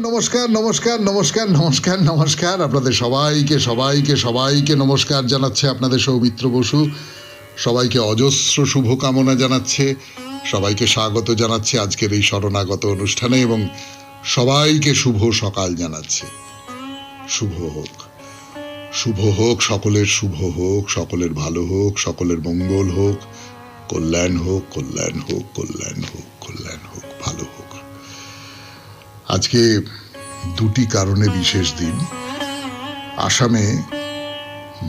নমস্কার নমস্কার নমস্কার নমস্কার নমস্কার আপনাদের সবাইকে সবাইকে সবাইকে নমস্কার জানাচ্ছে আপনাদের সৌমিত্র বসু। সবাইকে অজস্র শুভকামনা জানাচ্ছে, সবাইকে স্বাগত জানাচ্ছে আজকের এই শরণাগত অনুষ্ঠানে এবং সবাইকে শুভ সকাল জানাচ্ছে। শুভ হোক, শুভ হোক, সকলের শুভ হোক, সকলের ভালো হোক, সকলের মঙ্গল হোক, কল্যাণ হোক, কল্যাণ হোক, কল্যাণ হোক, কল্যাণ হোক, ভালো হোক। আজকে দুটি কারণে বিশেষ দিন। আসামে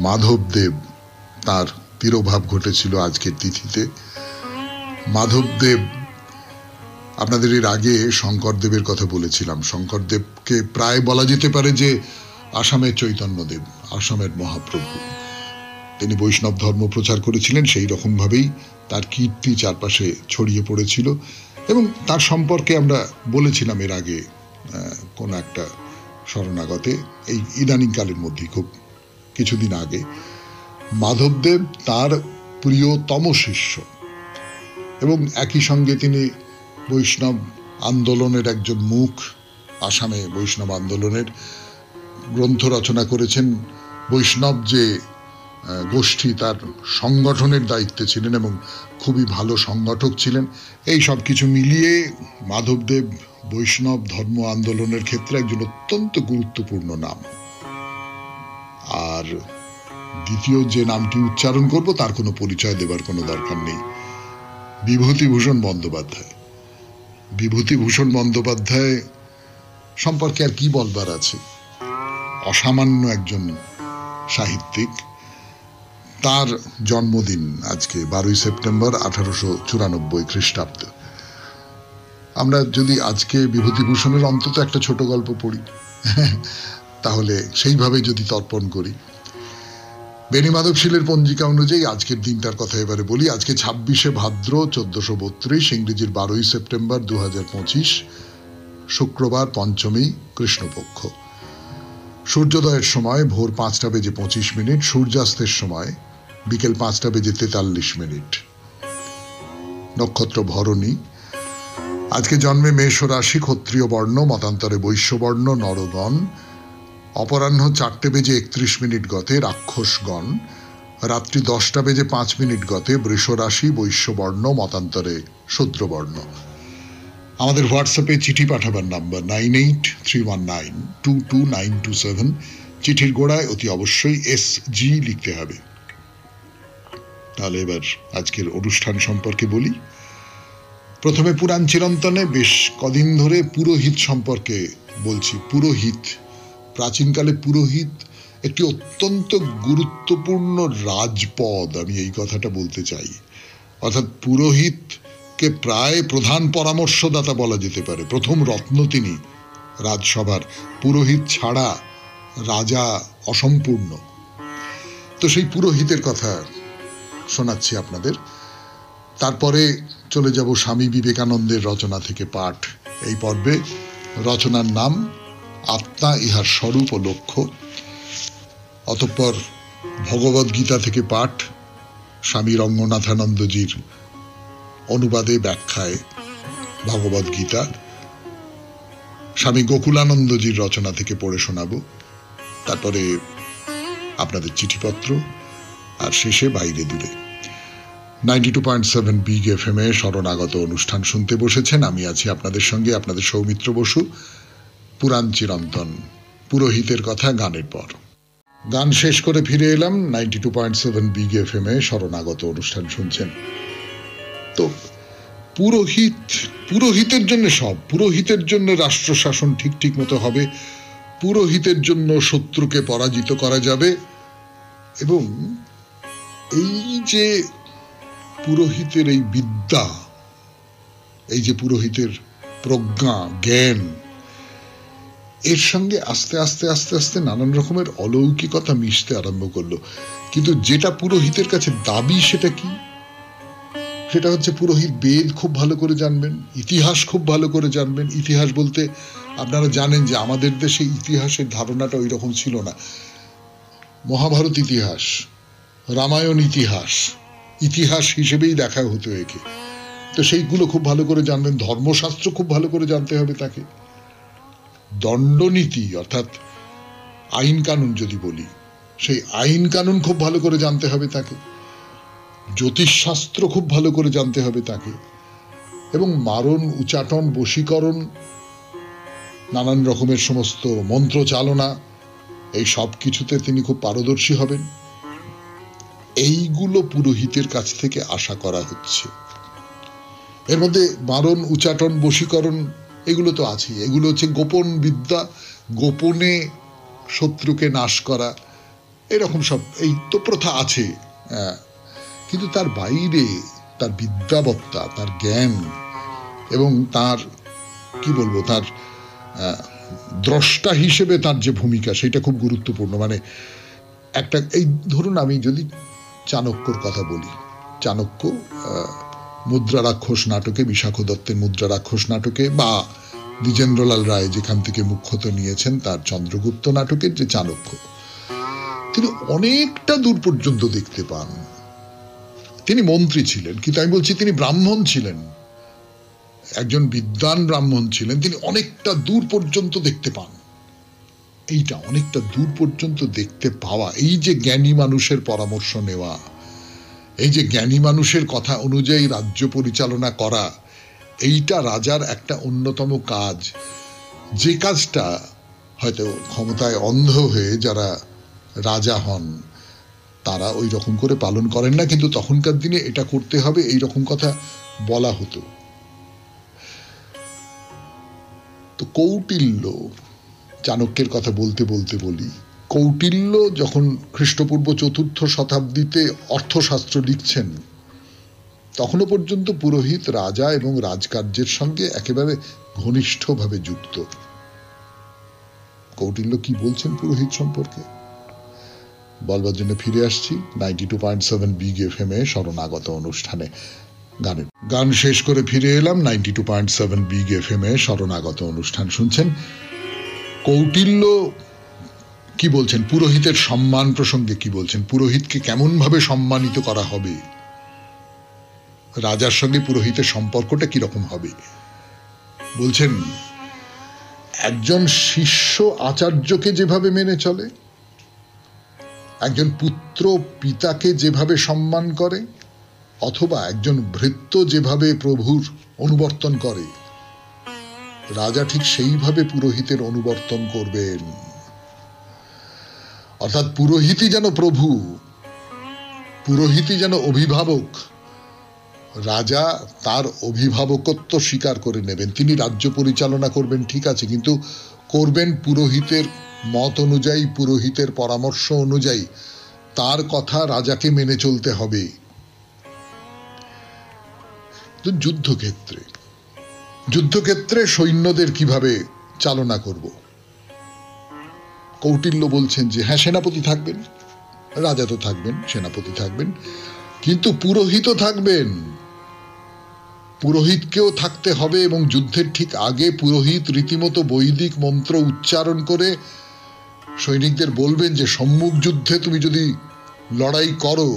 মাধবদেব তার তিরোভাব ঘটেছিল আজকের তিথিতে। মাধবদেব, আপনাদের এর আগে শঙ্করদেবের কথা বলেছিলাম। শঙ্করদেবকে প্রায় বলা যেতে পারে যে আসামের চৈতন্যদেব, আসামের মহাপ্রভু। তিনি বৈষ্ণব ধর্ম প্রচার করেছিলেন, সেই রকমভাবেই তার কীর্তি চারপাশে ছড়িয়ে পড়েছিল এবং তার সম্পর্কে আমরা বলেছিলাম এর আগে কোন একটা শরণাগতে, এই ইদানিংকালের মধ্যে, খুব কিছুদিন আগে। মাধবদেব তার প্রিয়তম শিষ্য এবং একই সঙ্গে তিনি বৈষ্ণব আন্দোলনের একজন মুখ। আসামে বৈষ্ণব আন্দোলনের গ্রন্থ রচনা করেছেন। বৈষ্ণব যে গোষ্ঠী, তার সংগঠনের দায়িত্বে ছিলেন এবং খুবই ভালো সংগঠক ছিলেন। এই সব কিছু মিলিয়ে মাধবদেব বৈষ্ণব ধর্ম আন্দোলনের ক্ষেত্রে একজন অত্যন্ত গুরুত্বপূর্ণ নাম। আর দ্বিতীয় যে নামটি উচ্চারণ করব তার কোনো পরিচয় দেবার কোনো দরকার নেই, বিভূতিভূষণ বন্দ্যোপাধ্যায়। বিভূতিভূষণ বন্দ্যোপাধ্যায় সম্পর্কে আর কি বলবার আছে, অসামান্য একজন সাহিত্যিক। তার জন্মদিন আজকে 12 সেপ্টেম্বর 1894 খ্রিস্টাব্দ। আমরা যদি আজকে বিভূতিভূষণের অন্তত একটা ছোট গল্প পড়ি, তাহলে সেইভাবে যদি তর্পণ করি। বেণী মাধবশীলের পঞ্জিকা অনুযায়ী আজকের দিনটার কথা এবারে বলি। আজকে 26শে ভাদ্র 1432, ইংরেজির 12 সেপ্টেম্বর 2025, শুক্রবার, পঞ্চমী, কৃষ্ণপক্ষ। সূর্যোদয়ের সময় ভোর 5:25, সূর্যাস্তের সময় বিকেল 5:43। নক্ষত্র ভরণী। আজকে জন্মে মেষ রাশি, ক্ষত্রিয় বর্ণ, মতান্তরে বৈশ্যবর্ণ, নরগণ। অপরাহ্ন 4:31 গতে রাক্ষসগণ। রাত্রি 10:05 গতে বৃষ রাশি, বৈশ্যবর্ণ, মতান্তরে শূদ্রবর্ণ। আমাদের হোয়াটসঅ্যাপে চিঠি পাঠাবার নাম্বার 9831922927। চিঠির গোড়ায় অতি অবশ্যই SG লিখতে হবে। তাহলে এবার আজকের অনুষ্ঠান সম্পর্কে বলি। প্রথমে পুরাণ চিরন্তনে বেশ কদিন ধরে পুরোহিত সম্পর্কে বলছি। পুরোহিত, প্রাচীনকালে পুরোহিত একটি অত্যন্ত গুরুত্বপূর্ণ রাজপদ, আমি এই কথাটা বলতে চাই। অর্থাৎ পুরোহিতকে প্রায় প্রধান পরামর্শদাতা বলা যেতে পারে। প্রথম রত্ন তিনি রাজসভার। পুরোহিত ছাড়া রাজা অসম্পূর্ণ। তো সেই পুরোহিতের কথা শোনাচ্ছি আপনাদের। তারপরে চলে যাব স্বামী বিবেকানন্দের রচনা থেকে পাঠ। এই পর্বে রচনার নাম আত্মা, ইহার স্বরূপ ও লক্ষ্য। অতঃপর ভগবদ্গীতা থেকে পাঠ, স্বামী রঙ্গনাথানন্দজির অনুবাদে ব্যাখ্যায় ভগবদ্গীতা। স্বামী গোকুলানন্দজির রচনা থেকে পড়ে শোনাবো। তারপরে আপনাদের চিঠিপত্র, আর শেষে বাইরে দূরে। 92.7 বিগ FM এ শরণাগত অনুষ্ঠান শুনতে বসেছেন। আমি আছি আপনাদের সঙ্গে, আপনাদের সৌমিত্র বসু। পুরাণ চিরন্তন, পুরোহিতের কথা গানের পর। গান শেষ করে ফিরে এলাম। 92.7 বিগ FM এ শরণাগত অনুষ্ঠান শুনছেন। তো পুরোহিতের জন্য সব, পুরোহিতের জন্য রাষ্ট্র শাসন ঠিক মতো হবে, পুরোহিতের জন্য শত্রুকে পরাজিত করা যাবে। এবং এই যে পুরোহিতের এই বিদ্যা, এই যে পুরোহিতের প্রজ্ঞা, জ্ঞান, এর সঙ্গে আস্তে আস্তে আস্তে আস্তে নানান রকমের অলৌকিকতা মিশতে আরম্ভ করলো। কিন্তু যেটা পুরোহিতের কাছে দাবি, সেটা কি? সেটা হচ্ছে পুরোহিত বেদ খুব ভালো করে জানবেন, ইতিহাস খুব ভালো করে জানবেন। ইতিহাস বলতে আপনারা জানেন যে আমাদের দেশে ইতিহাসের ধারণাটা ওই রকম ছিল না। মহাভারত ইতিহাস, রামায়ণ ইতিহাস, ইতিহাস হিসেবেই দেখা হতো একে। তো সেইগুলো খুব ভালো করে জানবেন। ধর্মশাস্ত্র খুব ভালো করে জানতে হবে তাকে। দণ্ডনীতি অর্থাৎ আইন কানুন যদি বলি, সেই আইন কানুন খুব ভালো করে জানতে হবে তাকে, জ্যোতিষশাস্ত্র খুব ভালো করে জানতে হবে তাকে, এবং মারণ, উচাটন, বশীকরণ, নানান রকমের সমস্ত মন্ত্র চালনা, এই সব কিছুতে তিনি খুব পারদর্শী হবেন। এইগুলো পুরোহিতের কাছ থেকে আশা করা হচ্ছে। এর মধ্যে মারণ, উচাটন, বশীকরণ এগুলো তো আছে, এগুলো হচ্ছে গোপন বিদ্যা, গোপনে শত্রুকে নাশ করা, এরকম সব এই তো প্রথা আছে। কিন্তু তার বাইরে তার বিদ্যাবত্তা, তার জ্ঞান এবং তার কি বলবো, তার দ্রষ্টা হিসেবে তার যে ভূমিকা, সেটা খুব গুরুত্বপূর্ণ। মানে একটা, এই ধরুন আমি যদি চাণক্যর কথা বলি, চাণক্য মুদ্রা রাক্ষস নাটকে, বিশাখ দত্তের মুদ্রা রাক্ষস নাটকে, বা দ্বিজেন্দ্রলাল রায় যেখান থেকে মুখ্যত নিয়েছেন তার চন্দ্রগুপ্ত নাটকের যে চাণক্য, তিনি অনেকটা দূর পর্যন্ত দেখতে পান। তিনি মন্ত্রী ছিলেন, কিন্তু আমি বলছি তিনি ব্রাহ্মণ ছিলেন, একজন বিদ্বান ব্রাহ্মণ ছিলেন। তিনি অনেকটা দূর পর্যন্ত দেখতে পান। এইটা অনেকটা দূর পর্যন্ত দেখতে পাওয়া, এই যে জ্ঞানী মানুষের পরামর্শ নেওয়া, এই যে জ্ঞানী মানুষের কথা অনুযায়ী রাজ্য পরিচালনা করা, এইটা রাজার একটা অন্যতম কাজ। যে কাজটা হয়তো ক্ষমতায় অন্ধ হয়ে যারা রাজা হন তারা ওই রকম করে পালন করেন না, কিন্তু তখনকার দিনে এটা করতে হবে, এই রকম কথা বলা হতো। তো কৌটিল্য, চাণক্যের কথা বলতে বলতে বলি, কৌটিল্য যখন খ্রিস্টপূর্ব ৪র্থ শতাব্দীতে অর্থশাস্ত্র লিখছেন, তখনও পর্যন্ত পুরোহিত রাজা এবং রাজকার্যের সঙ্গে একেবারে ঘনিষ্ঠভাবে যুক্ত। কৌটিল্য কি বলছেন পুরোহিত সম্পর্কে বলবার জন্য ফিরে আসছি 92.7 বিগ এফএম এ শরণাগত অনুষ্ঠানে। গান শেষ করে ফিরে এলাম 92.7 বিগ এফএম এ শরণাগত অনুষ্ঠান শুনছেন। কৌটিল্য কি বলছেন, পুরোহিতের সম্মান প্রসঙ্গে কি বলছেন, পুরোহিতকে কেমন ভাবে সম্মানিত করা হবে, রাজার সঙ্গে পুরোহিতের সম্পর্কটা কিরকম হবে। বলছেন, একজন শিষ্য আচার্যকে যেভাবে মেনে চলে, একজন পুত্র পিতাকে যেভাবে সম্মান করে, অথবা একজন ভৃত্য যেভাবে প্রভুর অনুবর্তন করে, রাজা ঠিক সেইভাবে পুরোহিতের অনুবর্তন করবেন। অর্থাৎ পুরোহিতই যেন প্রভু, পুরোহিতই যেন অভিভাবক, রাজা তার অভিভাবকত্ব স্বীকার করে নেবেন। তিনি রাজ্য পরিচালনা করবেন ঠিক আছে, কিন্তু করবেন পুরোহিতের মত অনুযায়ী, পুরোহিতের পরামর্শ অনুযায়ী। তার কথা রাজাকে মেনে চলতে হবে। যুদ্ধক্ষেত্রে সৈন্যদের কিভাবে চালনা করব, কৌটিল্য বলছেন যে হ্যাঁ, সেনাপতি থাকবেন, রাজা তো থাকবেন, সেনাপতি থাকবেন, কিন্তু পুরোহিতও থাকবেন, পুরোহিতকেও থাকতে হবে। এবং যুদ্ধের ঠিক আগে পুরোহিত রীতিমতো বৈদিক মন্ত্র উচ্চারণ করে সৈনিকদের বলবেন যে সম্মুখ যুদ্ধে তুমি যদি লড়াই করো,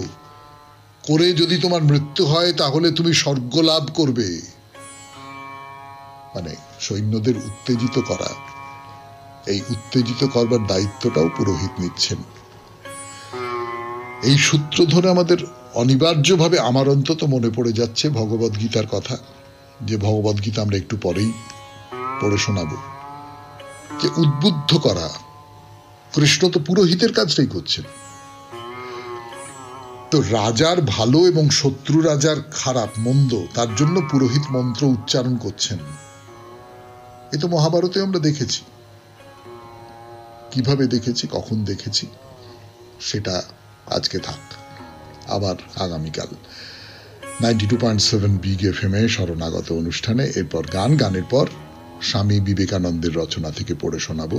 করে যদি তোমার মৃত্যু হয় তাহলে তুমি স্বর্গ লাভ করবে। মানে সৈন্যদের উত্তেজিত করা, এই উত্তেজিত করবার দায়িত্বটাও পুরোহিত নিচ্ছেন। এই সূত্র ধরে আমাদের অনিবার্যভাবে, আমার অন্তত মনে পড়ে যাচ্ছে ভগবদ গীতার কথা, যে ভগবদ গীতা আমরা একটু পরেই পড়ে শোনাব, যে উদ্বুদ্ধ করা। কৃষ্ণ তো পুরোহিতের কাজটাই করছেন। তো রাজার ভালো এবং শত্রু রাজার খারাপ মন্দ, তার জন্য পুরোহিত মন্ত্র উচ্চারণ করছেন। এ তো মহাভারতে আমরা দেখেছি। কিভাবে দেখেছি, কখন দেখেছি, সেটা আজকে থাক, আবার আগামীকাল 92.7 বিগ এফএম এ শরণাগত অনুষ্ঠানে। এরপর গানের পর স্বামী বিবেকানন্দের রচনা থেকে পড়ে শোনাবো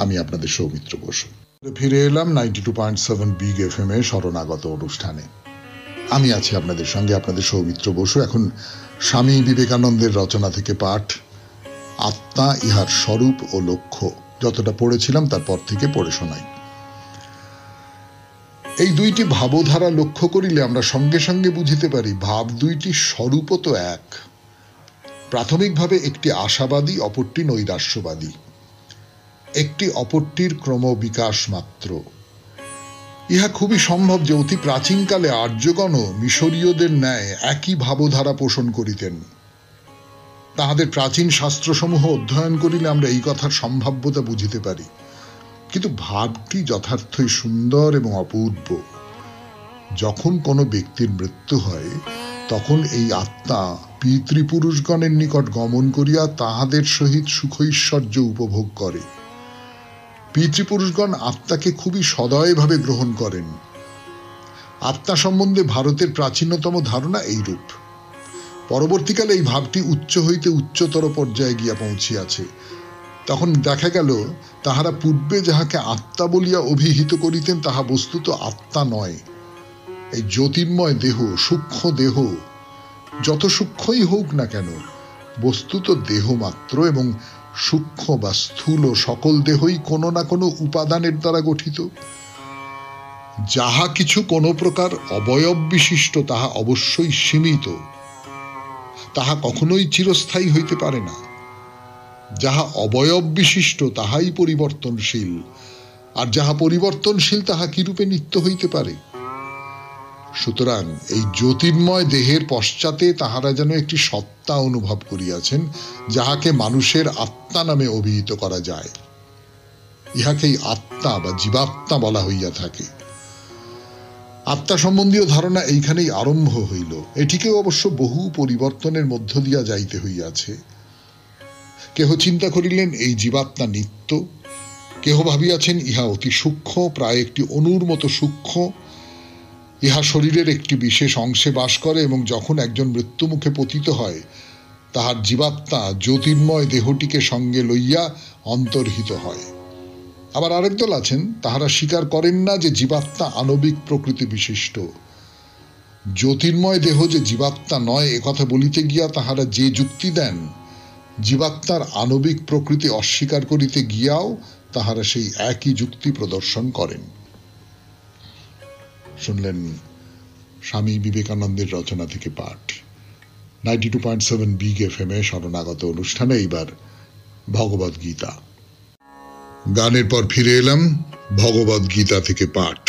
আমি আপনাদের সৌমিত্র বসু। ফিরে এলাম 92.7 বিগ এফএম এ শরণাগত অনুষ্ঠানে। আমি আছি আপনাদের সঙ্গে, আপনাদের সৌমিত্র বসু। এখন স্বামী বিবেকানন্দের রচনা থেকে পাঠ, আত্মা ইহার স্বরূপ ও লক্ষ্য। যতটা পড়েছিলাম তারপর থেকে পড়ে শোনাই। এই দুইটি ভাবধারা লক্ষ্য করিলে আমরা সঙ্গে সঙ্গে বুঝিতে পারি ভাব দুইটি স্বরূপও তো এক। প্রাথমিকভাবে একটি আশাবাদী, অপরটি নৈরাশ্যবাদী। একটি অপরটির ক্রমবিকাশ মাত্র। ইহা খুবই সম্ভব যে অতি প্রাচীনকালে আর্যগণও মিশরীয়দের ন্যায় একই ভাবধারা পোষণ করিতেন। তাহাদের প্রাচীন শাস্ত্রসমূহ অধ্যয়ন করিলে আমরা এই কথার সম্ভাব্যতা বুঝিতে পারি। কিন্তু ভাবটি যথার্থই সুন্দর এবং অপূর্ব। যখন কোনো ব্যক্তির মৃত্যু হয় তখন এই আত্মা পিতৃপুরুষগণের নিকট গমন করিয়া তাহাদের সহিত সুখৈশ্বর্য উপভোগ করে। পিতৃপুরুষগণ আত্মাকে খুবই সদয়ভাবে গ্রহণ করেন। আত্মা সম্বন্ধে ভারতের প্রাচীনতম ধারণা এইরূপ। পরবর্তীকালে এই ভাবটি উচ্চ হইতে উচ্চতর পর্যায়ে গিয়া পৌঁছিয়াছে। তখন দেখা গেল তাহারা পূর্বে যাহাকে আত্মা বলিয়া অভিহিত করিতেন তাহা বস্তুত আত্মা নয়। এই জ্যোতির্ময় দেহ, সূক্ষ্ম দেহ, যত সূক্ষ্মই হোক না কেন, বস্তুত দেহ মাত্র, এবং সূক্ষ্ম বা স্থূল সকল দেহই কোনো না কোনো উপাদানের দ্বারা গঠিত। যাহা কিছু কোনো প্রকার অবয়ব বিশিষ্ট তাহা অবশ্যই সীমিত, তাহা কখনোই চিরস্থায়ী হইতে পারে না। যাহা অবয়ব বিশিষ্ট তাহাই পরিবর্তনশীল, আর যাহা পরিবর্তনশীল তাহা কিরূপে নিত্য হইতে পারে? সুতরাং এই জ্যোতির্ময় দেহের পশ্চাতে তাহারা যেন একটি সত্তা অনুভব করিয়াছেন, যাহাকে মানুষের আত্মা নামে অভিহিত করা যায়। ইহাকেই আত্মা বা জীবাত্মা বলা হইয়া থাকে। আত্মা সম্বন্ধীয় ধারণা এইখানেই আরম্ভ হইল। এটিকেও অবশ্য বহু পরিবর্তনের মধ্য দিয়া যাইতে হইয়াছে। কেহ চিন্তা করিলেন এই জীবাত্মা নিত্য, কেহ ভাবিয়াছেন ইহা অতি সূক্ষ্ম, প্রায় একটি অণুর মতো সূক্ষ্ম। ইহা শরীরের একটি বিশেষ অংশে বাস করে এবং যখন একজন মৃত্যুমুখে পতিত হয় তাহার জীবাত্মা জ্যোতির্ময় দেহটিকে সঙ্গে লইয়া অন্তর্হিত হয়। আবার আরেক দল আছেন, তাহারা স্বীকার করেন না যে জীবাত্মা আণবিক প্রকৃতি বিশিষ্ট। জ্যোতির্ময় দেহ যে জীবাত্মা নয় একথা বলিতে গিয়া তাহারা যে যুক্তি দেন, জীবাত্মার আণবিক প্রকৃতি অস্বীকার করিতে গিয়াও তাহারা সেই একই যুক্তি প্রদর্শন করেন। শুনলেন স্বামী বিবেকানন্দের রচনা থেকে পাঠ। 92.7 বিগ এফএম এ শরণাগত অনুষ্ঠানে এইবার ভগবদ গীতা। গানের পর ফিরে এলাম ভগবদ গীতা থেকে পাঠ।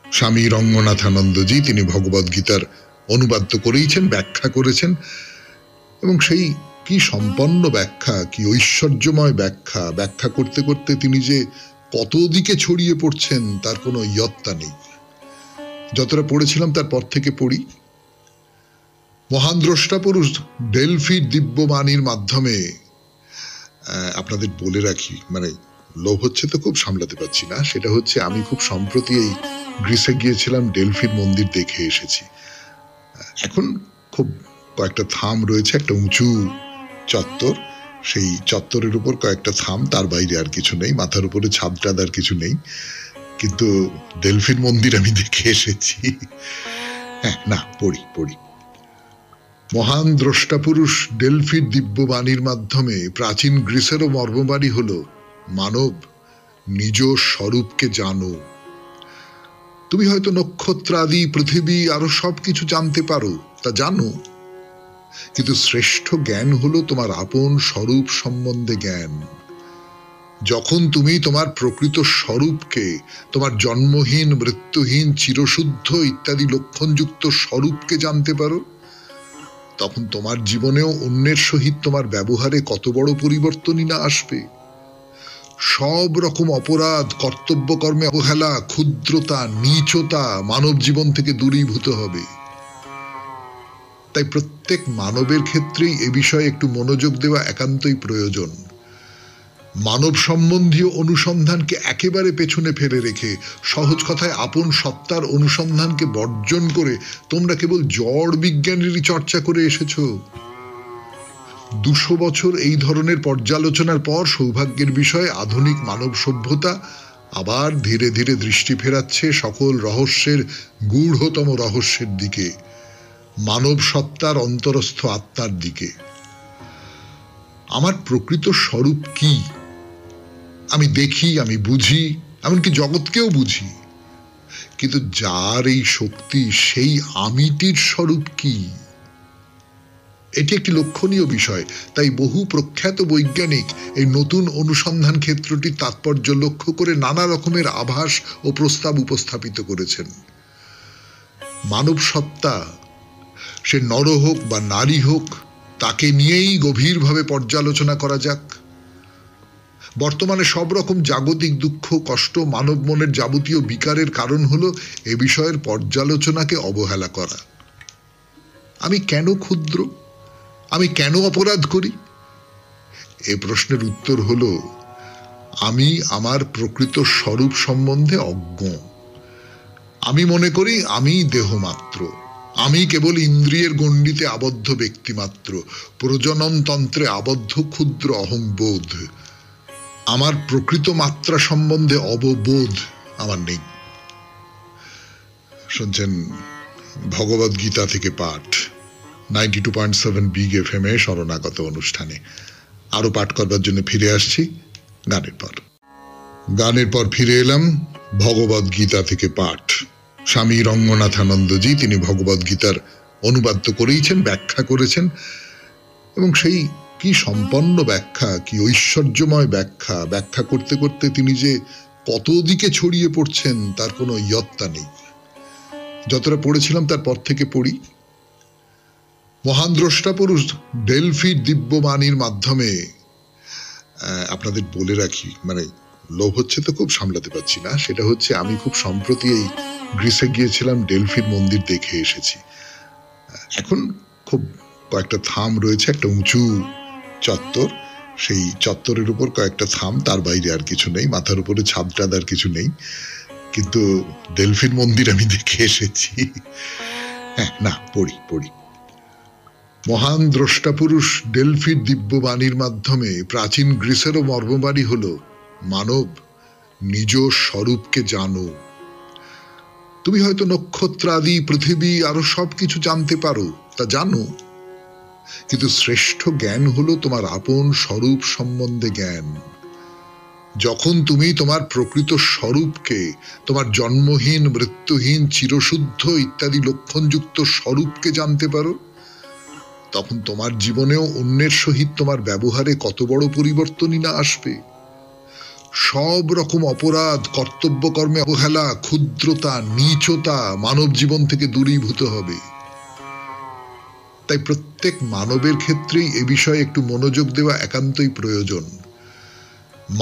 স্বামী রঙ্গনাথানন্দজি তিনি ভগবদ গীতার অনুবাদ তো করেইছেন, ব্যাখ্যা করেছেন, এবং সেই কি সম্পন্ন ব্যাখ্যা, কি ঐশ্বর্যময় ব্যাখ্যা। ব্যাখ্যা করতে করতে তিনি যে কত দিকে ছড়িয়ে পড়ছেন তার কোনো ইয়ত্তা নেই। যতটা পড়েছিলাম তারপর থেকে পড়ি। মহান দ্রষ্টা পুরুষ ডেলফির দিব্যবাণীর মাধ্যমে, আপনাদের বলে রাখি, মানে লোভ হচ্ছে তো খুব সামলাতে পারছি না, সেটা হচ্ছে আমি খুব সম্প্রতি এই গ্রিসে গিয়েছিলাম, ডেলফির মন্দির দেখে এসেছি। এখন খুব কয়েকটা থাম রয়েছে, একটা উঁচু চত্বর, সেই চত্বরের উপর কয়েকটা থাম, তার বাইরে আর কিছু নেই, মাথার উপরে ছাদ টাদ আর কিছু নেই। কিন্তু ডেলফির মন্দির আমি দেখে এসেছি। হ্যাঁ, না পড়ি। মহান দ্রষ্টা পুরুষ ডেলফির দিব্যবাণীর মাধ্যমে প্রাচীন গ্রিসেরও মর্মবাণী হল, মানব নিজ স্বরূপকে জানো। তুমি হয়তো নক্ষত্রাদি, পৃথিবী, আরো সবকিছু জানতে পারো, তা জানো, কিন্তু শ্রেষ্ঠ জ্ঞান হলো তোমার আপন স্বরূপ সম্বন্ধে জ্ঞান। যখন তুমি তোমার প্রকৃত স্বরূপকে, তোমার জন্মহীন, মৃত্যুহীন, চিরশুদ্ধ ইত্যাদি লক্ষণযুক্ত স্বরূপকে জানতে পারো, তখন তোমার জীবনেও অন্যের সহিত তোমার ব্যবহারে কত বড় পরিবর্তনই না আসবে। সব রকম অপরাধ, কর্তব্য কর্মে অবহেলা, ক্ষুদ্রতা, নীচতা মানব জীবন থেকে দূরীভূত হবে। তাই প্রত্যেক মানবের ক্ষেত্রেই এ বিষয়ে একটু মনোযোগ দেওয়া একান্তই প্রয়োজন। মানব সম্বন্ধীয় অনুসন্ধানকে একেবারে পেছনে ফেলে রেখে, সহজ কথায় আপন সত্তার অনুসন্ধানকে বর্জন করে তোমরা কেবল জড় বিজ্ঞানেরই চর্চা করে এসেছো। 200 বছর এই ধরনের পর্যালোচনার পর সৌভাগ্যের বিষয়ে আধুনিক মানব সভ্যতা আবার ধীরে ধীরে দৃষ্টি ফেরাচ্ছে সকল রহস্যের গূঢ়তম রহস্যের দিকে, মানব সত্তার অন্তরস্থ আত্মার দিকে। আমার প্রকৃত স্বরূপ কি আমি দেখি, আমি বুঝি, এমনকি জগৎকেও বুঝি, কিন্তু যার এই শক্তি, সেই আমিটির স্বরূপ কি এটি একটি লক্ষণীয় বিষয়, তাই বহু প্রখ্যাত বৈজ্ঞানিক এই নতুন অনুসন্ধান ক্ষেত্রটির তাৎপর্য লক্ষ্য করে নানা রকমের আভাস ও প্রস্তাব উপস্থাপিত করেছেন। মানব সত্তা, সে নর হোক বা নারী হোক, তাকে নিয়েই গভীরভাবে পর্যালোচনা করা যাক। বর্তমানে সব রকম জাগতিক দুঃখ, কষ্ট, মানব মনের যাবতীয় বিকারের কারণ হলো এ বিষয়ের পর্যালোচনাকে অবহেলা করা। আমি কেন ক্ষুদ্র? আমি কেন অপরাধ করি? এ প্রশ্নের উত্তর হলো, আমি আমার প্রকৃত স্বরূপ সম্বন্ধে অজ্ঞ। আমি মনে করি আমি দেহ মাত্র, আমি কেবল ইন্দ্রিয়ের গণ্ডিতে আবদ্ধ ব্যক্তিমাত্র, প্রজননতন্ত্রে আবদ্ধ ক্ষুদ্র অহংবোধ। আমার প্রকৃত মাত্রা সম্বন্ধে অববোধ আমার নেই। শুনছেন ভগবদ গীতা থেকে পাঠ, 92.7 বিগ FM এ শরণাগত অনুষ্ঠানে। আরো পাঠ করবার জন্য ফিরে আসছি গানের পর ফিরে এলাম ভগবদ গীতা থেকে পাঠ। স্বামী রঙ্গনাথানন্দজি তিনি ভগবদ গীতার অনুবাদ তো করেইছেন, ব্যাখ্যা করেছেন, এবং সেই কি সম্পন্ন ব্যাখ্যা, কি ঐশ্বর্যময় ব্যাখ্যা। ব্যাখ্যা করতে করতে তিনি যে কত দিকে ছড়িয়ে পড়ছেন তার কোনো ইয়ত্তা নেই। যতটা পড়েছিলাম তারপর থেকে পড়ি। মহান দ্রষ্টা পুরুষ ডেলফির দিব্যবাণীর মাধ্যমে, আপনাদের বলে রাখি, মানে লোভ হচ্ছে তো খুব সামলাতে পারছি না, সেটা হচ্ছে আমি খুব সম্প্রতি এই গ্রিসে গিয়েছিলাম, ডেলফির মন্দির দেখে এসেছি। এখন খুব কয়েকটা থাম রয়েছে, একটা উঁচু চত্বর, সেই চত্বরের উপর কয়েকটা থাম, তার বাইরে আর কিছু নেই, মাথার উপরে ছাদটাদ আর কিছু নেই। কিন্তু ডেলফির মন্দির আমি দেখে এসেছি। হ্যাঁ, না, পড়ি। মহান দ্রষ্টা পুরুষ ডেলফির দিব্যবাণীর মাধ্যমে প্রাচীন গ্রিসেরও মর্মবাণী হলো, মানব, নিজ স্বরূপকে জানো। তুমি হয়তো নক্ষত্রাদি, পৃথিবী, আরো সবকিছু জানতে পারো, তা জানো, কিন্তু শ্রেষ্ঠ জ্ঞান হলো তোমার আপন স্বরূপ সম্বন্ধে জ্ঞান। যখন তুমি তোমার প্রকৃত স্বরূপকে, তোমার জন্মহীন, মৃত্যুহীন, চিরশুদ্ধ ইত্যাদি লক্ষণযুক্ত স্বরূপকে জানতে পারো, তখন তোমার জীবনেও অন্যের সহিত তোমার ব্যবহারে কত বড় পরিবর্তনই না আসবে। সব রকম অপরাধ, কর্তব্য কর্মে অবহেলা, ক্ষুদ্রতা, নীচতা মানব জীবন থেকে দূরীভূত হবে। তাই প্রত্যেক মানবের ক্ষেত্রেই এ বিষয়ে একটু মনোযোগ দেওয়া একান্তই প্রয়োজন।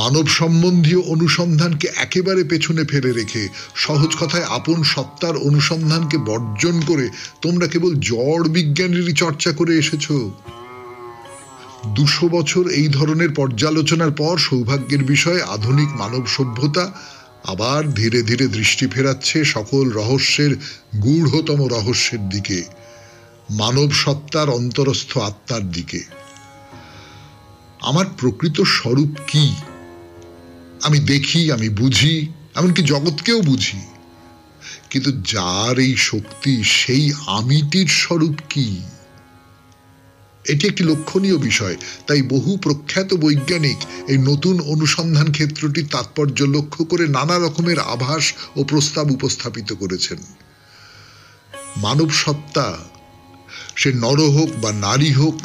মানব সম্বন্ধীয় অনুসন্ধানকে একেবারে পেছনে ফেলে রেখে, সহজ কথায় আপন সত্তার অনুসন্ধানকে বর্জন করে তোমরা কেবল জড় বিজ্ঞানেরই চর্চা করে এসেছ। 200 বছর এই ধরনের পর্যালোচনার পর সৌভাগ্যের বিষয় আধুনিক মানব সভ্যতা আবার ধীরে ধীরে দৃষ্টি ফেরাচ্ছে সকল রহস্যের গূঢ়তম রহস্যের দিকে, মানব সত্তার অন্তরস্থ আত্মার দিকে। আমার প্রকৃত স্বরূপ কি? আমি দেখি, আমি বুঝি, এমনকি জগৎকেও বুঝি, কিন্তু যার এই শক্তি, সেই আমিটির স্বরূপ কি? এটি একটি লক্ষণীয় বিষয়, তাই বহু প্রখ্যাত বৈজ্ঞানিক এই নতুন অনুসন্ধান ক্ষেত্রটির তাৎপর্য লক্ষ্য করে নানা রকমের আভাস ও প্রস্তাব উপস্থাপিত করেছেন। মানব সত্তা, সে নর হোক বা নারী হোক,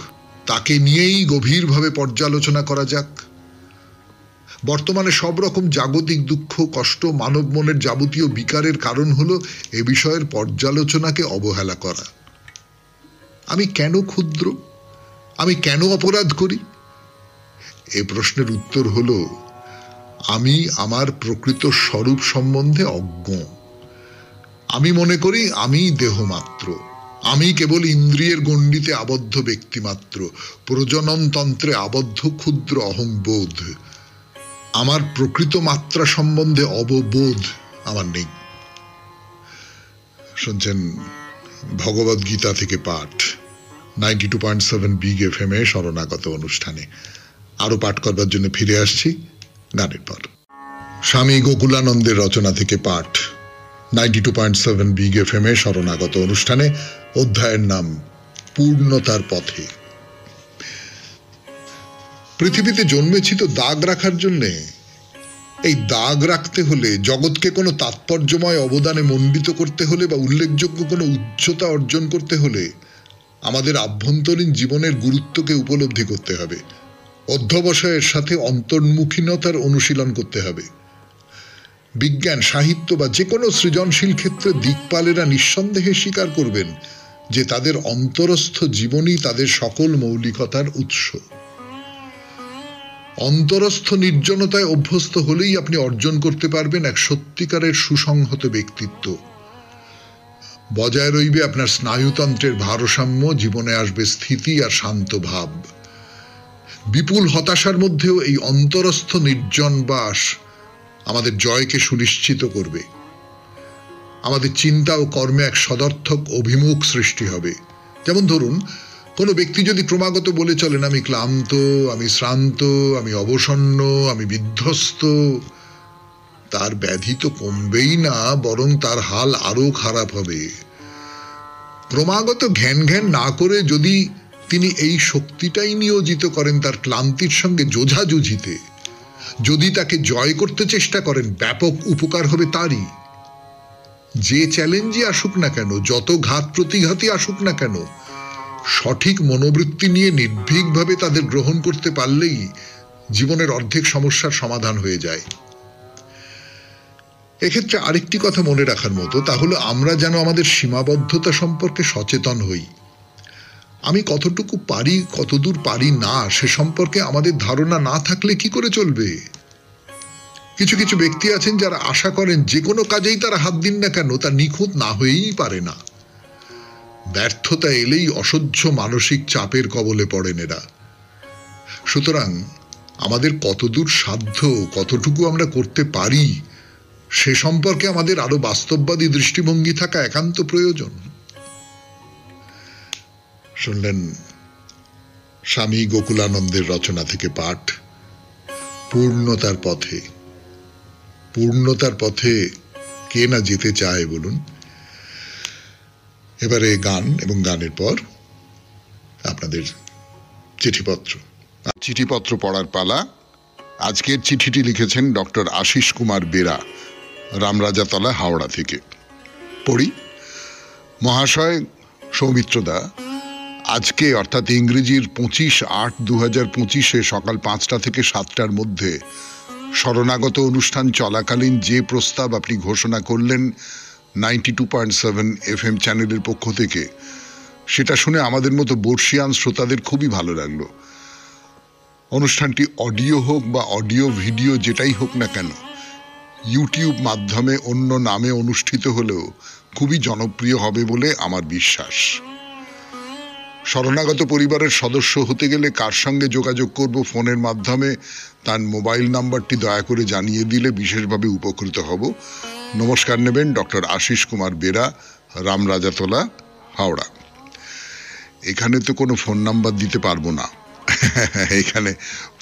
তাকে নিয়েই গভীরভাবে পর্যালোচনা করা যাক। বর্তমানে সব রকম জাগতিক দুঃখ, কষ্ট, মানব মনের যাবতীয় বিকারের কারণ হলো এ বিষয়ের পর্যালোচনাকে অবহেলা করা। আমি কেন ক্ষুদ্র? আমি কেন অপরাধ করি? এ প্রশ্নের উত্তর হলো, আমি আমার প্রকৃত স্বরূপ সম্বন্ধে অজ্ঞ। আমি মনে করি আমি দেহ মাত্র, আমি কেবল ইন্দ্রিয়ের গণ্ডিতে আবদ্ধ ব্যক্তিমাত্র, প্রজননতন্ত্রে আবদ্ধ ক্ষুদ্র অহংবোধ। আমার প্রকৃত মাত্রা সম্বন্ধে অববোধ আমার নেই। শুনছেন ভগবদ গীতা থেকে পাঠ, 92.7 বিগ FM এ শরণাগত অনুষ্ঠানে। আরো পাঠ করবার জন্য ফিরে আসছি গানের পর। স্বামী গোকুলানন্দের রচনা থেকে পাঠ, 92.7 বিগ FM এ শরণাগত অনুষ্ঠানে। অধ্যায়ের নাম পূর্ণতার পথে। পৃথিবীতে জন্মেছি তো দাগ রাখার জন্যে। এই দাগ রাখতে হলে, জগৎকে কোনো তাৎপর্যময় অবদানে মণ্ডিত করতে হলে বা উল্লেখযোগ্য কোনো উচ্চতা অর্জন করতে হলে আমাদের আভ্যন্তরীণ জীবনের গুরুত্বকে উপলব্ধি করতে হবে। অধ্যবসায়ের সাথে অন্তর্মুখীনতার অনুশীলন করতে হবে। বিজ্ঞান, সাহিত্য বা যে কোনো সৃজনশীল ক্ষেত্রে দিকপালেরা নিঃসন্দেহে স্বীকার করবেন যে তাদের অন্তরস্থ জীবনই তাদের সকল মৌলিকতার উৎস। অন্তরস্থ নির্জনতায় অভ্যস্ত হলেই আপনি অর্জন করতে পারবেন এক সত্যিকারের সুসংহত ব্যক্তিত্ব। বজায় রইবে আপনার স্নায়ুতন্ত্রের ভারসাম্য, জীবনে আসবে স্থিতি আর শান্ত ভাব। বিপুল হতাশার মধ্যেও এই অন্তরস্থ নির্জন বাস আমাদের জয়কে সুনিশ্চিত করবে। আমাদের চিন্তা ও কর্মে এক সদর্থক অভিমুখ সৃষ্টি হবে। যেমন ধরুন, কোনো ব্যক্তি যদি ক্রমাগত বলে চলেন আমি ক্লান্ত, আমি শ্রান্ত, আমি অবসন্ন, আমি বিধ্বস্ত, তার ব্যাধি তো কমবেই না, বরং তার হাল আরো খারাপ হবে। ক্রমাগত ঘ্যান ঘ্যান না করে যদি তিনি এই শক্তিটাই নিয়োজিত করেন তার ক্লান্তির সঙ্গে যোঝাযুঝিতে, যদি তাকে জয় করতে চেষ্টা করেন, ব্যাপক উপকার হবে তারই। যে চ্যালেঞ্জই আসুক না কেন, যত ঘাত প্রতিঘাতই আসুক না কেন, সঠিক মনোবৃত্তি নিয়ে নির্ভীকভাবে তাদের গ্রহণ করতে পারলেই জীবনের অর্ধেক সমস্যার সমাধান হয়ে যায়। এক্ষেত্রে আরেকটি কথা মনে রাখার মতো, তা হলো আমরা যেন আমাদের সীমাবদ্ধতা সম্পর্কে সচেতন হই। আমি কতটুকু পারি, কতদূর পারি না, সে সম্পর্কে আমাদের ধারণা না থাকলে কি করে চলবে? কিছু কিছু ব্যক্তি আছেন যারা আশা করেন যে কোনো কাজেই তারা হাত দিন না কেন তা নিখুঁত না হয়েই পারে না। ব্যর্থতা এলেই অসহ্য মানসিক চাপের কবলে পড়েন এরা। সুতরাং আমাদের কতদূর সাধ্য, কতটুকু আমরা করতে পারি, সে সম্পর্কে আমাদের আরো বাস্তববাদী দৃষ্টিভঙ্গি থাকা একান্ত প্রয়োজন। শুনলেন স্বামী গোকুলানন্দের রচনা থেকে পাঠ, পূর্ণতার পথে। পূর্ণতার পথে কে না যেতে চায় বলুন? এবারে গান, এবং গানের পর আপনাদের চিঠিপত্র। চিঠিপত্র পড়ার পালা। আজকের চিঠিটি লিখেছেন ডক্টর আশিস কুমার বেরা, রামরাজাতলা, হাওড়া থেকে। পড়ি। মহাশয় সৌমিত্রদা, আজকে অর্থাৎ ইংরেজির 25/8/2025 সকাল 5টা থেকে 7টার মধ্যে শরণাগত অনুষ্ঠান চলাকালীন যে প্রস্তাব আপনি ঘোষণা করলেন 92.7 FM চ্যানেলের পক্ষ থেকে, সেটা শুনে আমাদের মতো বর্ষিয়ান শ্রোতাদের খুবই ভালো লাগলো। অনুষ্ঠানটি অডিও হোক বা অডিও ভিডিও যেটাই হোক না কেন, ইউটিউব মাধ্যমে অন্য নামে অনুষ্ঠিত হলেও খুবই জনপ্রিয় হবে বলে আমার বিশ্বাস। শরণাগত পরিবারের সদস্য হতে গেলে কার সঙ্গে যোগাযোগ করব ফোনের মাধ্যমে তার মোবাইল নাম্বারটি দয়া করে জানিয়ে দিলে বিশেষভাবে উপকৃত হব। নমস্কার নেবেন, ডক্টর আশিস কুমার বেরা, রামরাজাতলা, হাওড়া। এখানে তো কোনো ফোন নাম্বার দিতে পারবো না, এখানে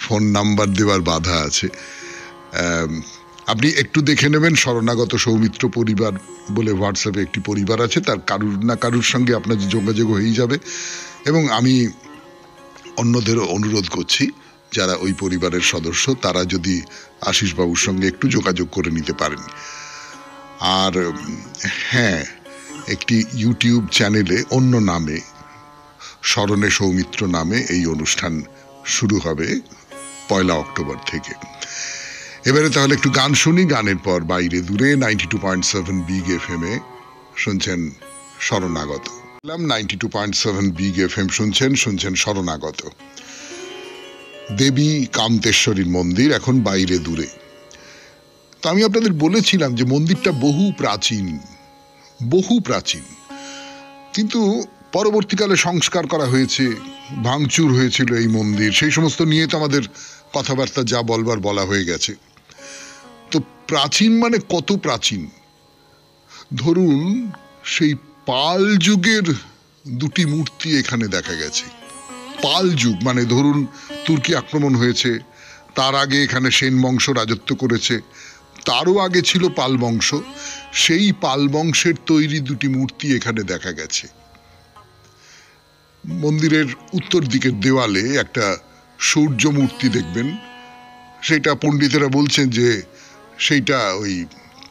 ফোন নাম্বার দেওয়ার বাধা আছে। আপনি একটু দেখে নেবেন, শরণাগত সৌমিত্র পরিবার বলে হোয়াটসঅ্যাপে একটি পরিবার আছে, তার কারুর না কারুর সঙ্গে আপনার যোগাযোগ হয়েই যাবে। এবং আমি অন্যদেরও অনুরোধ করছি যারা ওই পরিবারের সদস্য, তারা যদি আশিসবাবুর সঙ্গে একটু যোগাযোগ করে নিতে পারেন। আর হ্যাঁ, একটি ইউটিউব চ্যানেলে অন্য নামে, স্মরণে সৌমিত্র নামে এই অনুষ্ঠান শুরু হবে 1 অক্টোবর থেকে। এবারে তাহলে একটু গান শুনি, গানের পর বাইরে দূরে 92.7 বিগ FM এ শুনছেন শরণাগত। 92.7 বিগ FM শুনছেন শরণাগত। দেবী কান্তেশ্বরীর মন্দির এখন বাইরে দূরে। তো আমি আপনাদের বলেছিলাম যে মন্দিরটা বহু প্রাচীন, কিন্তু পরবর্তীকালে সংস্কার করা হয়েছে, ভাঙচুর হয়েছিল এই মন্দির, সেই সমস্ত নিয়ে তো আমাদের কথাবার্তা যা বলবার বলা হয়ে গেছে। তো প্রাচীন মানে কত প্রাচীন? ধরুন সেই পাল যুগের দুটি মূর্তি এখানে দেখা গেছে। পাল যুগ মানে ধরুন তুর্কি আক্রমণ হয়েছে, তার আগে এখানে সেন বংশ রাজত্ব করেছে, তারও আগে ছিল পাল বংশ, সেই পাল বংশের তৈরি দুটি মূর্তি এখানে দেখা গেছে। মন্দিরের উত্তর দিকের দেওয়ালে একটা সূর্য মূর্তি দেখবেন, সেটা পণ্ডিতেরা বলছেন যে সেইটা ওই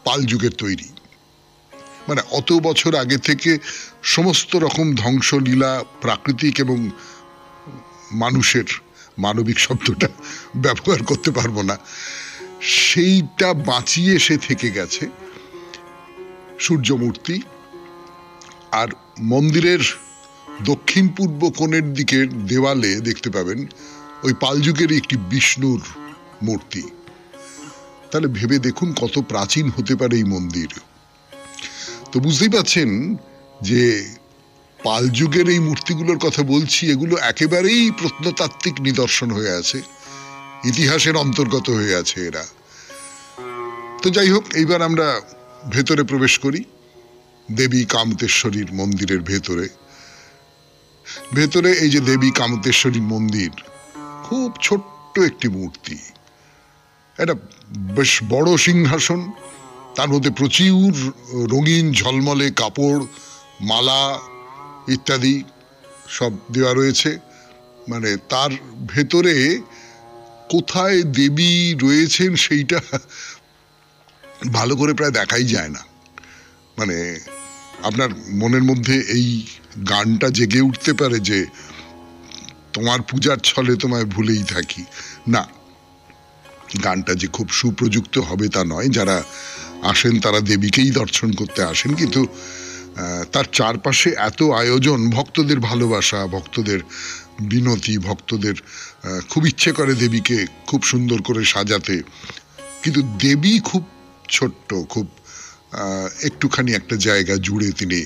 পাল যুগের তৈরি। মানে অত বছর আগে থেকে সমস্ত রকম ধ্বংসলীলা, প্রাকৃতিক এবং মানুষের, মানবিক শব্দটা ব্যবহার করতে পারবো না, সেইটা বাঁচিয়ে সে থেকে গেছে সূর্যমূর্তি। আর মন্দিরের দক্ষিণ পূর্ব কোণের দিকের দেওয়ালে দেখতে পাবেন ওই পালযুগের একটি বিষ্ণুর মূর্তি। তাহলে ভেবে দেখুন কত প্রাচীন হতে পারে এই মন্দির। তো বুঝতেই পাচ্ছেন যে পাল যুগের এই মূর্তিগুলোর কথা বলছি, এগুলো একেবারেই প্রত্নতাত্ত্বিক নিদর্শন হয়ে আছে, ইতিহাসের অন্তর্গত হয়ে আছে এরা। তো যাই হোক, এইবার আমরা ভেতরে প্রবেশ করি, দেবী কামতেশ্বরীর মন্দিরের ভেতরে। ভেতরে এই যে দেবী কামতেশ্বরীর মন্দির, খুব ছোট্ট একটি মূর্তি, একটা বেশ বড় সিংহাসন, তার মধ্যে প্রচুর রঙিন ঝলমলে কাপড়, মালা ইত্যাদি সব দেওয়া রয়েছে। মানে তার ভেতরে কোথায় দেবী রয়েছেন সেইটা ভালো করে প্রায় দেখাই যায় না। মানে আপনার মনের মধ্যে এই গানটা জেগে উঠতে পারে যে তোমার পূজার ছলে তোমায় ভুলেই থাকি। না, গানটা যে খুব সুপ্রযুক্ত হবে তা নয়। যারা আসেন তারা দেবীকেই দর্শন করতে আসেন, কিন্তু তার চারপাশে এত আয়োজন, ভক্তদের ভালোবাসা, ভক্তদের বিনতি, ভক্তদের খুব ইচ্ছে করে দেবীকে খুব সুন্দর করে সাজাতে, কিন্তু দেবী খুব ছোট্ট, খুব একটুখানি একটা জায়গা জুড়ে তিনি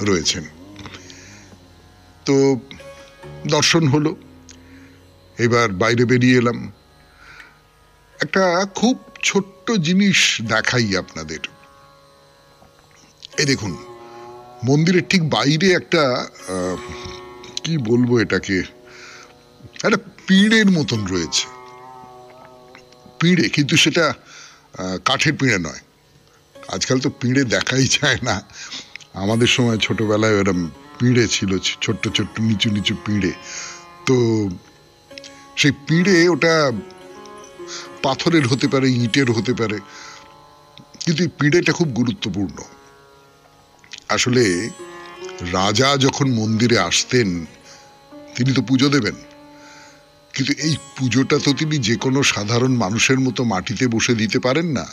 রয়েছেন। তো দর্শন হলো, এবার বাইরে বেরিয়ে এলাম। একটা খুব ছোট্ট জিনিস দেখাই আপনাদের। এই দেখুন, মন্দিরের ঠিক বাইরে একটা কি বলবো এটাকে, একটা পিঁড়ের মতন রয়েছে। পিঁড়ে, কিন্তু সেটা কাঠের পিঁড়ে নয়। আজকাল তো পিঁড়ে দেখাই যায় না। আমাদের সময় ছোটবেলায় এরকম পিঁড়ে ছিল, ছোট্ট ছোট্ট নিচু নিচু পিঁড়ে। তো সেই পিঁড়ে, ওটা পাথরের হতে পারে, ইটের হতে পারে, কিন্তু এই পিঁড়েটা খুব গুরুত্বপূর্ণ। আসলে রাজা যখন মন্দিরে আসতেন তিনি তো পুজো দেবেন, কিন্তু এই পুজোটা তো তিনি যে কোনো সাধারণ মানুষের মতো মাটিতে বসে দিতে পারেন না।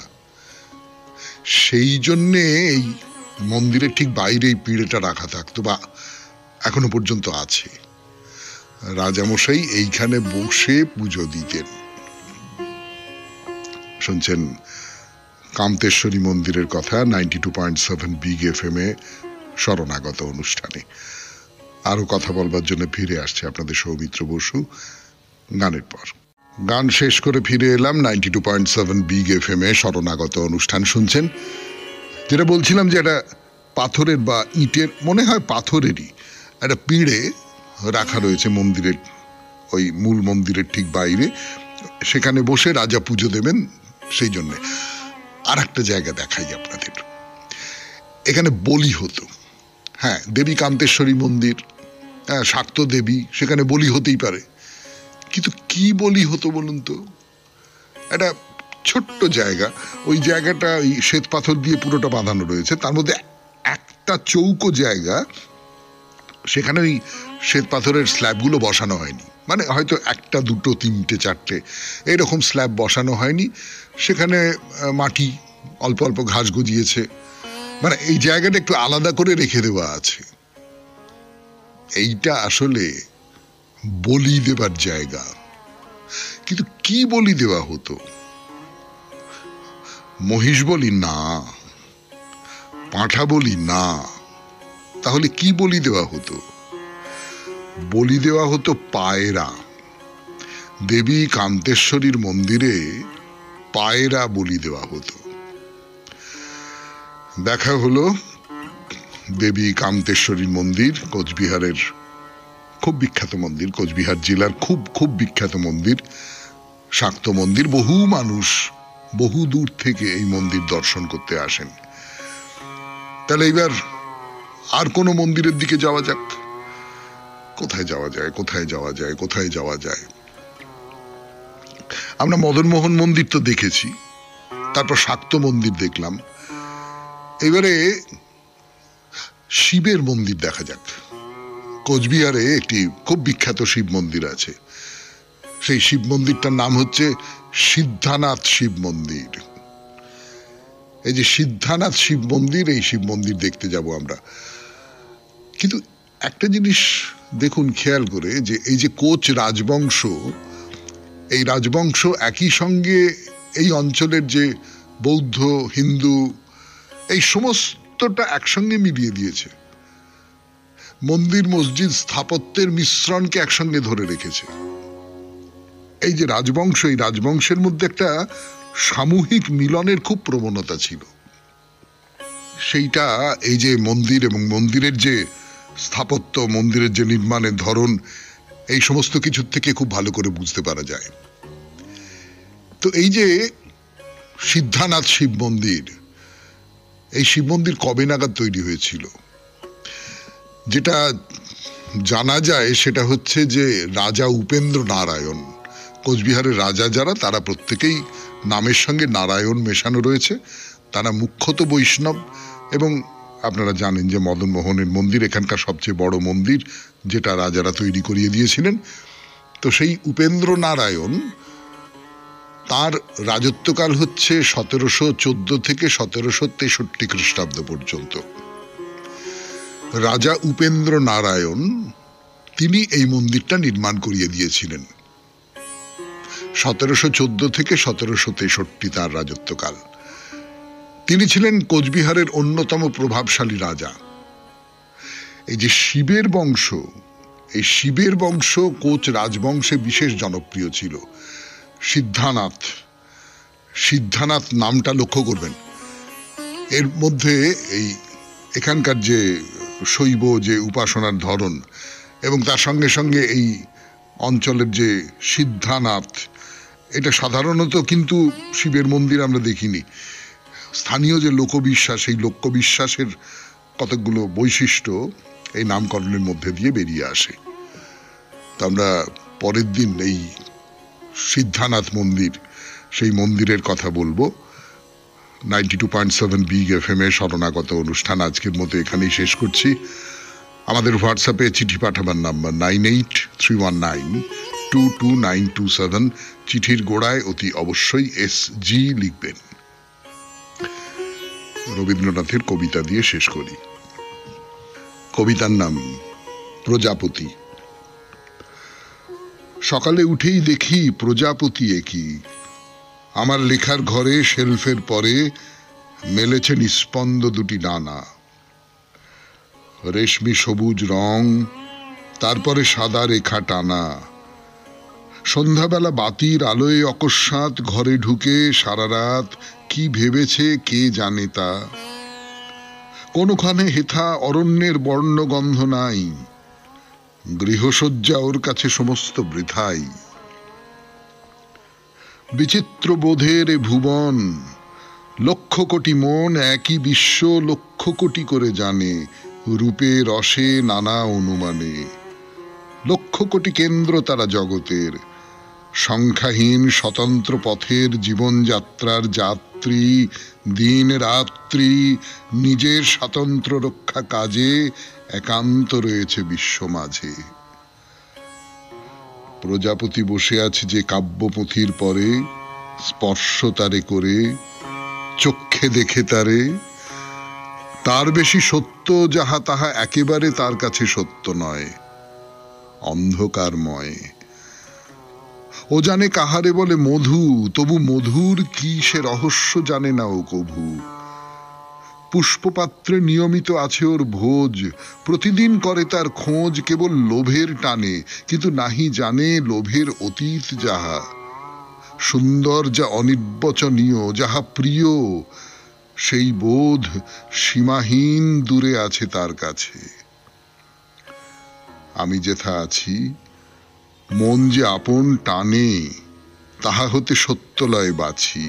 সেই জন্যে এই মন্দিরের ঠিক বাইরে এই পিঁড়েটা রাখা থাকতো, বা এখনো পর্যন্ত আছে। রাজামশাই এইখানে বসে পুজো দিতেন। শুনছেন কামতেশ্বরী মন্দিরের কথা 92.7 বিগ FM এ শরণাগত অনুষ্ঠানে। আরো কথা বলবার জন্য ফিরে আসছে আপনাদের সৌমিত্র বসু গানের পর। গান শেষ করে ফিরে এলাম 92.7 বিগ FM এ শরণাগত অনুষ্ঠান শুনছেন। যেটা বলছিলাম যে একটা পাথরের বা ইটের, মনে হয় পাথরেরই একটা পিঁড়ে রাখা রয়েছে মন্দিরের, ওই মূল মন্দিরের ঠিক বাইরে। সেখানে বসে রাজা পুজো দেবেন, সেই জন্যে। আর একটা জায়গা দেখাই আপনাদের, এখানে বলি হতো। হ্যাঁ, দেবী কান্তেশ্বরী মন্দির, হ্যাঁ, শাক্ত দেবী, সেখানে বলি হতেই পারে, কিন্তু কি বলি হতো বলুন তো? একটা ছোট্ট জায়গা, ওই জায়গাটা ওই শ্বেত পাথর দিয়ে পুরোটা বাঁধানো রয়েছে, তার মধ্যে একটা চৌকো জায়গা, সেখানে ওই শ্বেত পাথরের স্ল্যাবগুলো বসানো হয়নি। মানে হয়তো একটা, দুটো, তিনটে, চারটে এইরকম স্ল্যাব বসানো হয়নি। সেখানে মাটি, অল্প অল্প ঘাস গজিয়েছে। মানে এই জায়গাটা একটু আলাদা করে রেখে দেওয়া আছে। এইটা আসলে বলি দেবার জায়গা। কিন্তু কি বলি দেওয়া হতো? মহিষ বলি না, পাঁঠা বলি না, তাহলে কি বলি দেওয়া হতো? বলি দেওয়া হতো পায়রা। দেবী কান্তেশ্বরীর মন্দিরে পায়রা বলি দেওয়া হতো। দেখা হলো দেবী কান্তেশ্বরীর মন্দির, কোচবিহারের খুব বিখ্যাত মন্দির, কোচবিহার জেলার খুব খুব বিখ্যাত মন্দির, শাক্ত মন্দির। বহু মানুষ বহু দূর থেকে এই মন্দির দর্শন করতে আসেন। তাহলে এবার আর কোনো মন্দিরের দিকে যাওয়া যাক। কোথায় যাওয়া যায়, কোথায় যাওয়া যায়, কোথায় যাওয়া যায়? আমরা মদনমোহন মন্দির তো দেখেছি, তারপর শাক্ত মন্দির দেখলাম। এবারে শিবের মন্দির দেখা যাক। কোচবিহারে একটি খুব বিখ্যাত শিব মন্দির আছে। সেই শিব মন্দিরটার নাম হচ্ছে সিদ্ধানাথ শিব মন্দির। এই যে সিদ্ধানাথ শিব মন্দির, এই শিব মন্দির দেখতে যাব আমরা। কিন্তু একটা জিনিস দেখুন খেয়াল করে, যে এই যে কোচ রাজবংশ, এই রাজবংশ একই সঙ্গে এই অঞ্চলের যে বৌদ্ধ, হিন্দু, এই সমস্তটা একসঙ্গে মিলিয়ে দিয়েছে। মন্দির মসজিদ স্থাপত্যের মিশ্রণকে একসঙ্গে ধরে রেখেছে। এই যে রাজবংশ, এই রাজবংশের মধ্যে একটা সামূহিক মিলনের খুব প্রবণতা ছিল। সেইটা এই যে মন্দির এবং মন্দিরের যে স্থাপত্য, মন্দিরের যে নির্মাণের ধরন, এই সমস্ত কিছুর থেকে খুব ভালো করে বুঝতে পারা যায়। তো এই যে সিদ্ধানাথ শিব মন্দির, এই শিব মন্দির কবে নাগাদ তৈরি হয়েছিল? যেটা জানা যায় সেটা হচ্ছে যে রাজা উপেন্দ্র নারায়ণ, কোচবিহারের রাজা যারা, তারা প্রত্যেকেই নামের সঙ্গে নারায়ণ মেশানো রয়েছে। তারা মুখ্যত বৈষ্ণব, এবং আপনারা জানেন যে মদন মোহনের মন্দির এখানকার সবচেয়ে বড় মন্দির, যেটা রাজারা তৈরি করিয়ে দিয়েছিলেন। তো সেই উপেন্দ্র নারায়ণ, তার রাজত্বকাল হচ্ছে 1714 থেকে 1763 খ্রিস্টাব্দ পর্যন্ত। রাজা উপেন্দ্র নারায়ণ তিনি এই মন্দিরটা নির্মাণ করিয়ে দিয়েছিলেন। 1714 থেকে 1763 তার রাজত্বকাল। তিনি ছিলেন কোচবিহারের অন্যতম প্রভাবশালী রাজা। এই যে শিবের বংশ, এই শিবের বংশ কোচ রাজবংশে বিশেষ জনপ্রিয় ছিল। সিদ্ধানাথ, সিদ্ধানাথ নামটা লক্ষ্য করবেন। এর মধ্যে এই এখানকার যে শৈব যে উপাসনার ধরন, এবং তার সঙ্গে সঙ্গে এই অঞ্চলের যে সিদ্ধানাথ, এটা সাধারণত কিন্তু শিবের মন্দির আমরা দেখিনি। স্থানীয় যে লোকবিশ্বাস, এই লোকবিশ্বাসের কতকগুলো বৈশিষ্ট্য এই নামকরণের মধ্যে দিয়ে বেরিয়ে আসে। তো আমরা পরের দিন এই সিদ্ধানাথ মন্দির, সেই মন্দিরের কথা বলবো। 92.7 বিগ FM এর শরণাগত অনুষ্ঠান আজকের মতো এখানেই শেষ করছি। আমাদের হোয়াটসঅ্যাপে চিঠি পাঠাবার নাম্বার 9831922927। চিঠির গোড়ায় অতি অবশ্যই SG লিখবেন। রবীন্দ্রনাথের কবিতা দিয়ে শেষ করি। কবিতার নাম প্রজাপতি। সকালে উঠেই দেখি প্রজাপতি একি, আমার লেখার ঘরে শেলফের পরে মেলেছে নিস্পন্দ দুটি ডানা। রেশমি সবুজ রং, তারপরে সাদা রেখা টানা। সন্ধ্যাবেলা বাতির আলোয় অকস্মাৎ ঘরে ঢুকে সারা রাত কি ভেবেছে কে জানে তা। কোনখানে হেথা অরণ্যের বর্ণগন্ধ নাই, গৃহসজ্জা ওর কাছে সমস্ত বৃথাই। বিচিত্র বোধের এ ভুবন, লক্ষ কোটি মন একই বিশ্ব লক্ষ কোটি করে জানে, রূপে রসে নানা অনুমানে। লক্ষ কোটি কেন্দ্র তারা জগতের, সংখ্যাহীন স্বতন্ত্র পথের জীবনযাত্রার যাত্রী, দিন রাত্রি নিজের স্বাতন্ত্র্য রক্ষা কাজে একান্ত রয়েছে বিশ্ব মাঝে। প্রজাপতি বসে আছে যে কাব্যপুঁথির পরে, স্পর্শ তারে করে চক্ষে দেখে তারে। তার বেশি সত্য যাহা তাহা একেবারে তার কাছে সত্য নয়, অন্ধকারময়। ও জানে কাহারে বলে মধু, তবু মধুর কি সে রহস্য জানে না ও কভু। পুষ্পপাত্রে নিয়মিত আছে ওর ভোজ, প্রতিদিন করে তার খোঁজ কেবল লোভের টানে, কিন্তু নাহি জানে লোভের অতীত যাহা। সুন্দর যা অনির্বচনীয়, যাহা প্রিয়, সেই বোধ সীমাহীন দূরে আছে তার কাছে। আমি যেথা আছি, মন যে আপন টানে, তাহা হতে সত্যলয় বাছি।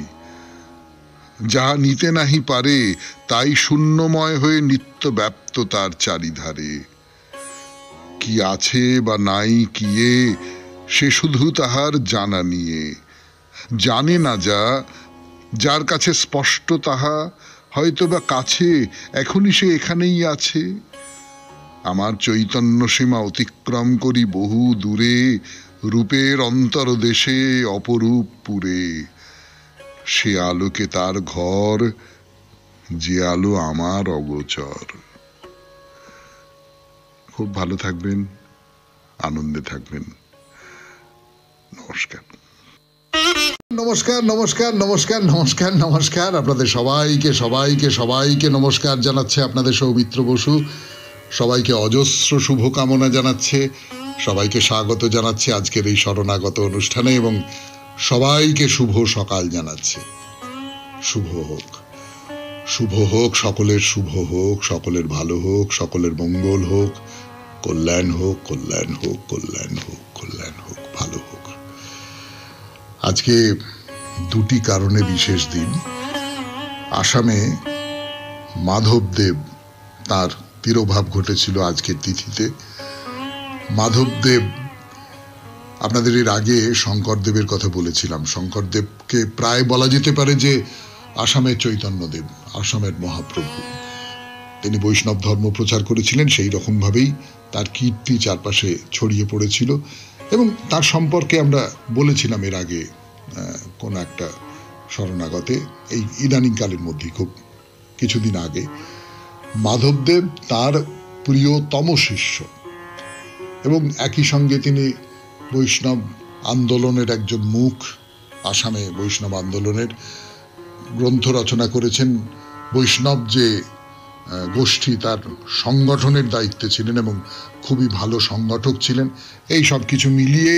যাহা নিতে নাহি পারে, তাই শূন্যময় হয়ে নিত্য ব্যাপ্ত তার চারিধারে। কি আছে বা নাই কিয়ে, সে শুধু তাহার জানা নিয়ে। জানে না যা, যার কাছে স্পষ্ট তাহা, হয়তো বা কাছে এখনই সে এখানেই আছে। আমার চৈতন্য সীমা অতিক্রম করি বহু দূরে, রূপের অন্তর দেশে অপরূপ পুরে। সে আলোকে তার ঘর, যে আলো আমার অগোচর। খুব ভালো থাকবেন, আনন্দে থাকবেন। নমস্কার। নমস্কার নমস্কার নমস্কার নমস্কার নমস্কার আপনাদের সবাইকে নমস্কার জানাচ্ছে আপনাদের সৌমিত্র বসু। সবাইকে অজস্র শুভকামনা জানাচ্ছে, সবাইকে স্বাগত জানাচ্ছে আজকের এই শরণাগত অনুষ্ঠানে এবং সবাইকে শুভ সকাল জানাচ্ছে। শুভ হোক, শুভ হোক, সকলের শুভ হোক, সকলের ভালো হোক, সকলের মঙ্গল হোক, কল্যাণ হোক, কল্যাণ হোক, কল্যাণ হোক, কল্যাণ হোক, ভালো হোক। আজকে দুটি কারণে বিশেষ দিন। আসামে মাধবদেব তার তিরোভাব ঘটেছিল আজকের তিথিতে। মাধবদেব, আপনাদের এর আগে শঙ্করদেবের কথা বলেছিলাম। শঙ্করদেবকে প্রায় বলা যেতে পারে যে আসামের চৈতন্যদেব, আসামের মহাপ্রভু। তিনি বৈষ্ণব ধর্ম প্রচার করেছিলেন, সেই রকমভাবেই তার কীর্তি চারপাশে ছড়িয়ে পড়েছিল এবং তার সম্পর্কে আমরা বলেছিলাম এর আগে কোন একটা শরণাগতে, এই ইদানিংকালের মধ্যে, খুব কিছুদিন আগে। মাধবদেব তার প্রিয়তম শিষ্য এবং একই সঙ্গে তিনি বৈষ্ণব আন্দোলনের একজন মুখ। আসামে বৈষ্ণব আন্দোলনের গ্রন্থ রচনা করেছেন। বৈষ্ণব যে গোষ্ঠী, তার সংগঠনের দায়িত্বে ছিলেন এবং খুবই ভালো সংগঠক ছিলেন। এই সব কিছু মিলিয়ে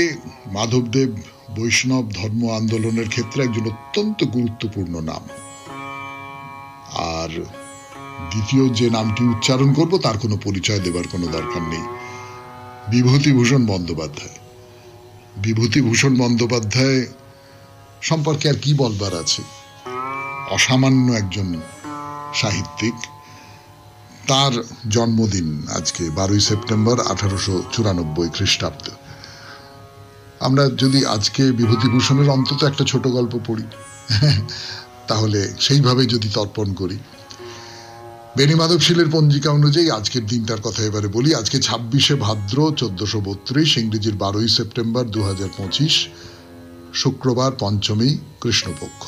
মাধবদেব বৈষ্ণব ধর্ম আন্দোলনের ক্ষেত্রে একজন অত্যন্ত গুরুত্বপূর্ণ নাম। আর দ্বিতীয় যে নামটি উচ্চারণ করব তার কোনো পরিচয় দেবার কোনো দরকার নেই। বিভূতিভূষণ বন্দ্যোপাধ্যায়। বিভূতিভূষণ বন্দ্যোপাধ্যায় সম্পর্কে আর কি বলবার আছে? অসামান্য একজন সাহিত্যিক। তার জন্মদিন আজকে 12ই সেপ্টেম্বর 1894 খ্রিস্টাব্দ। আমরা যদি আজকে বিভূতিভূষণের অন্তত একটা ছোট গল্প পড়ি, তাহলে সেইভাবে যদি তর্পণ করি। বেণী মাধবশীলের পঞ্জিকা অনুযায়ী আজকের দিনটার কথা এবারে বলি। আজকে 26শে ভাদ্র 1432, ইংরেজির 12ই সেপ্টেম্বর 2025, শুক্রবার, পঞ্চমী, কৃষ্ণপক্ষ।